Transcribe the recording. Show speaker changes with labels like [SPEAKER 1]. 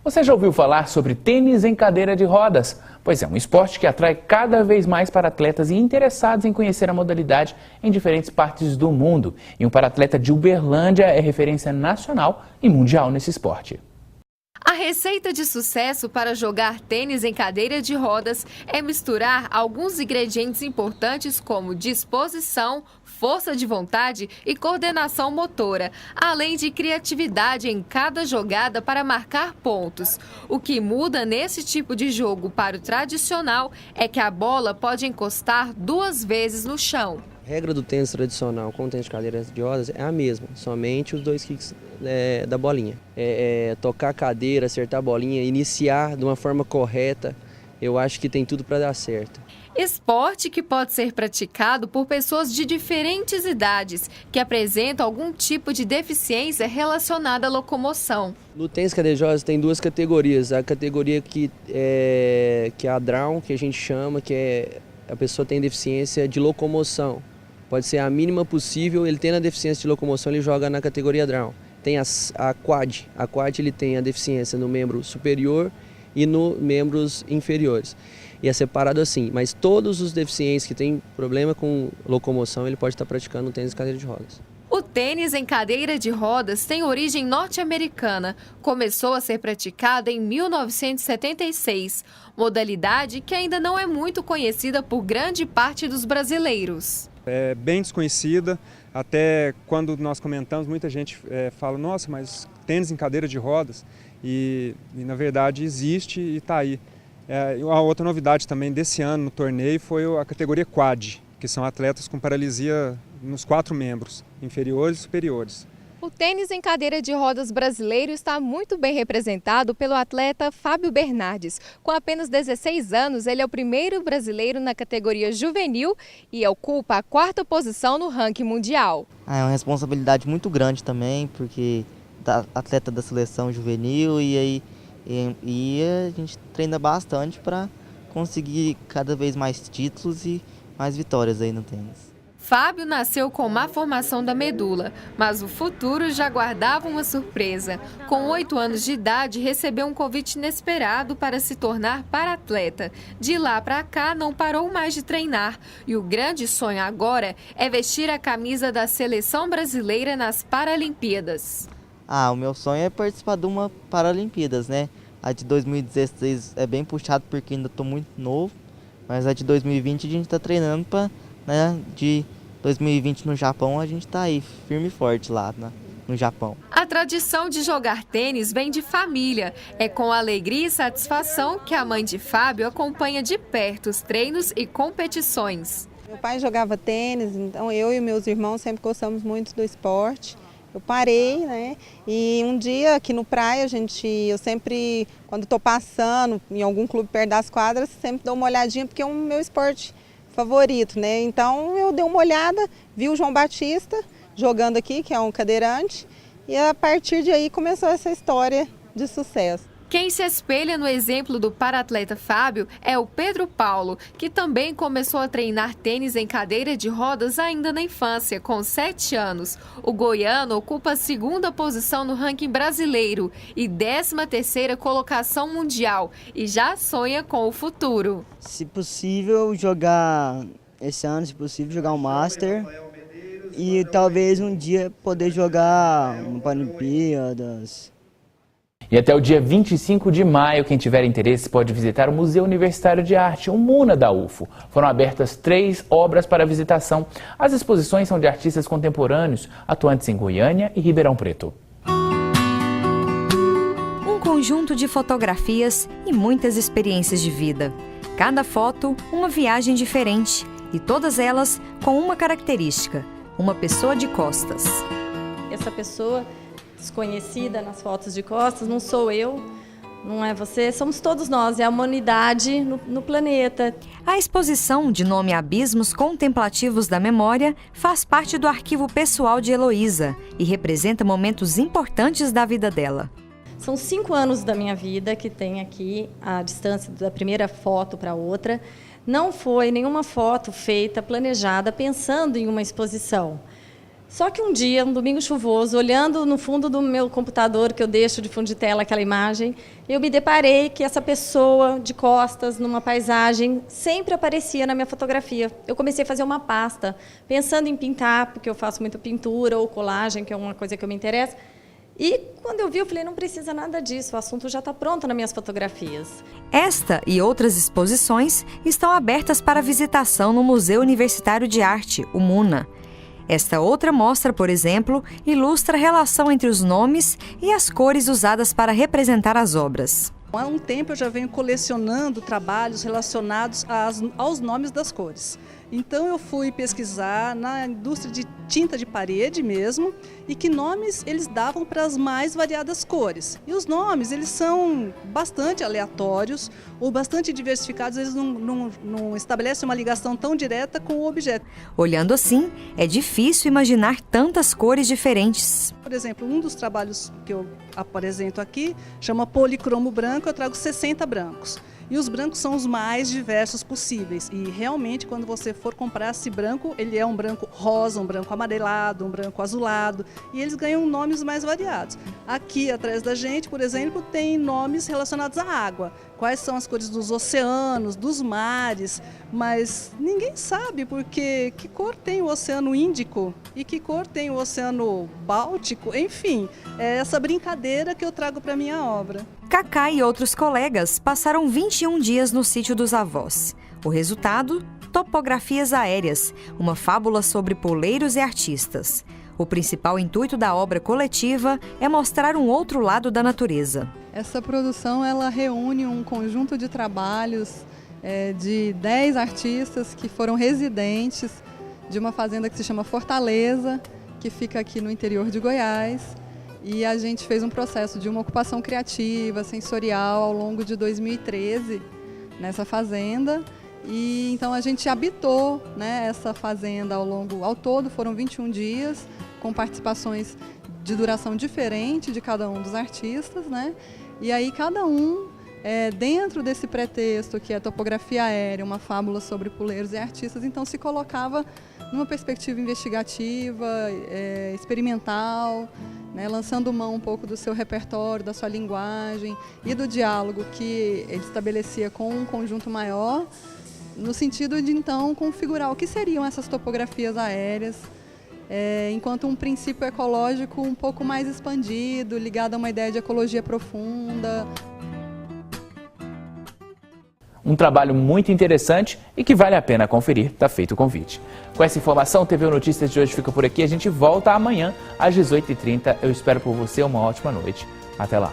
[SPEAKER 1] Você já ouviu falar sobre tênis em cadeira de rodas? Pois é, um esporte que atrai cada vez mais para atletas e interessados em conhecer a modalidade em diferentes partes do mundo. E um para-atleta de Uberlândia é referência nacional e mundial nesse esporte.
[SPEAKER 2] A receita de sucesso para jogar tênis em cadeira de rodas é misturar alguns ingredientes importantes como disposição, força de vontade e coordenação motora, além de criatividade em cada jogada para marcar pontos. O que muda nesse tipo de jogo para o tradicional é que a bola pode encostar 2 vezes no chão.
[SPEAKER 3] A regra do tênis tradicional com o tênis de cadeira de rodas é a mesma, somente os 2 kicks da bolinha. Tocar a cadeira, acertar a bolinha, iniciar de uma forma correta, eu acho que tem tudo para dar certo.
[SPEAKER 2] Esporte que pode ser praticado por pessoas de diferentes idades, que apresentam algum tipo de deficiência relacionada à locomoção.
[SPEAKER 3] No tênis de cadeira de rodas tem 2 categorias, a categoria que é a Down, que a gente chama, que é a pessoa tem deficiência de locomoção. Pode ser a mínima possível, ele tendo a deficiência de locomoção, ele joga na categoria Down. Tem a Quad. A Quad ele tem a deficiência no membro superior e nos membros inferiores. E é separado assim, mas todos os deficientes que têm problema com locomoção, ele pode estar praticando tênis de cadeira de rodas.
[SPEAKER 2] O tênis em cadeira de rodas tem origem norte-americana. Começou a ser praticado em 1976, modalidade que ainda não é muito conhecida por grande parte dos brasileiros.
[SPEAKER 4] É bem desconhecida, até quando nós comentamos, muita gente fala, nossa, mas tênis em cadeira de rodas, e na verdade existe e está aí. A outra novidade também desse ano no torneio foi a categoria Quad, que são atletas com paralisia nos 4 membros, inferiores e superiores.
[SPEAKER 2] O tênis em cadeira de rodas brasileiro está muito bem representado pelo atleta Fábio Bernardes. Com apenas 16 anos, ele é o primeiro brasileiro na categoria juvenil e ocupa a 4ª posição no ranking mundial.
[SPEAKER 5] É uma responsabilidade muito grande também, porque atleta da seleção juvenil e a gente treina bastante para conseguir cada vez mais títulos e mais vitórias aí no tênis.
[SPEAKER 2] Fábio nasceu com má formação da medula, mas o futuro já guardava uma surpresa. Com 8 anos de idade, recebeu um convite inesperado para se tornar para-atleta. De lá para cá, não parou mais de treinar. E o grande sonho agora é vestir a camisa da seleção brasileira nas Paralimpíadas.
[SPEAKER 5] O meu sonho é participar de uma Paralimpíadas, né? A de 2016 é bem puxado porque ainda estou muito novo, mas a de 2020 a gente está treinando para, de 2020 no Japão, a gente está aí firme e forte lá no Japão.
[SPEAKER 2] A tradição de jogar tênis vem de família. É com alegria e satisfação que a mãe de Fábio acompanha de perto os treinos e competições.
[SPEAKER 6] Meu pai jogava tênis, então eu e meus irmãos sempre gostamos muito do esporte. Eu parei, né? E um dia aqui no praia, eu sempre, quando estou passando em algum clube perto das quadras, sempre dou uma olhadinha porque é o meu esporte favorito, né? Então eu dei uma olhada, vi o João Batista jogando aqui, que é um cadeirante, e a partir de aí começou essa história de sucesso.
[SPEAKER 2] Quem se espelha no exemplo do para-atleta Fábio é o Pedro Paulo, que também começou a treinar tênis em cadeira de rodas ainda na infância, com 7 anos. O goiano ocupa a 2ª posição no ranking brasileiro e 13ª colocação mundial e já sonha com o futuro.
[SPEAKER 7] Se possível jogar esse ano, se possível jogar um Master e talvez um dia poder jogar uma Paralimpíadas.
[SPEAKER 1] E até o dia 25 de maio, quem tiver interesse pode visitar o Museu Universitário de Arte, o MUNA da UFO. Foram abertas 3 obras para visitação. As exposições são de artistas contemporâneos, atuantes em Goiânia e Ribeirão Preto.
[SPEAKER 8] Um conjunto de fotografias e muitas experiências de vida. Cada foto, uma viagem diferente. E todas elas com uma característica: uma pessoa de costas.
[SPEAKER 9] Essa pessoa desconhecida nas fotos de costas, não sou eu, não é você, somos todos nós, é a humanidade no planeta.
[SPEAKER 8] A exposição, de nome Abismos Contemplativos da Memória, faz parte do arquivo pessoal de Heloísa e representa momentos importantes da vida dela.
[SPEAKER 9] São 5 anos da minha vida que tem aqui a distância da primeira foto para a outra. Não foi nenhuma foto feita, planejada, pensando em uma exposição. Só que um dia, um domingo chuvoso, olhando no fundo do meu computador, que eu deixo de fundo de tela aquela imagem, eu me deparei que essa pessoa de costas, numa paisagem, sempre aparecia na minha fotografia. Eu comecei a fazer uma pasta, pensando em pintar, porque eu faço muita pintura ou colagem, que é uma coisa que eu me interessa. E quando eu vi, eu falei, não precisa nada disso, o assunto já está pronto nas minhas fotografias.
[SPEAKER 8] Esta e outras exposições estão abertas para visitação no Museu Universitário de Arte, o MUNA. Esta outra mostra, por exemplo, ilustra a relação entre os nomes e as cores usadas para representar as obras.
[SPEAKER 10] Há um tempo eu já venho colecionando trabalhos relacionados aos nomes das cores. Então eu fui pesquisar na indústria de tinta de parede mesmo e que nomes eles davam para as mais variadas cores. E os nomes eles são bastante aleatórios ou bastante diversificados, eles não estabelecem uma ligação tão direta com o objeto.
[SPEAKER 8] Olhando assim, é difícil imaginar tantas cores diferentes.
[SPEAKER 10] Por exemplo, um dos trabalhos que eu apresento aqui chama Policromo Branco, eu trago 60 brancos. E os brancos são os mais diversos possíveis. E realmente, quando você for comprar esse branco, ele é um branco rosa, um branco amarelado, um branco azulado. E eles ganham nomes mais variados. Aqui atrás da gente, por exemplo, tem nomes relacionados à água. Quais são as cores dos oceanos, dos mares. Mas ninguém sabe porque que cor tem o Oceano Índico e que cor tem o Oceano Báltico. Enfim, é essa brincadeira que eu trago para a minha obra.
[SPEAKER 8] Cacá e outros colegas passaram 21 dias no sítio dos avós. O resultado? Topografias aéreas, uma fábula sobre poleiros e artistas. O principal intuito da obra coletiva é mostrar um outro lado da natureza.
[SPEAKER 11] Essa produção ela reúne um conjunto de trabalhos de 10 artistas que foram residentes de uma fazenda que se chama Fortaleza, que fica aqui no interior de Goiás. E a gente fez um processo de uma ocupação criativa, sensorial, ao longo de 2013, nessa fazenda. E então a gente habitou, né, essa fazenda ao todo foram 21 dias, com participações de duração diferente de cada um dos artistas, né? E aí cada um, dentro desse pretexto que é topografia aérea, uma fábula sobre poleiros e artistas, então se colocava numa perspectiva investigativa, experimental, né, lançando mão um pouco do seu repertório, da sua linguagem e do diálogo que ele estabelecia com um conjunto maior, no sentido de então configurar o que seriam essas topografias aéreas, enquanto um princípio ecológico um pouco mais expandido, ligado a uma ideia de ecologia profunda.
[SPEAKER 1] Um trabalho muito interessante e que vale a pena conferir, está feito o convite. Com essa informação, o TV Notícias de hoje fica por aqui. A gente volta amanhã às 18h30. Eu espero por você uma ótima noite. Até lá.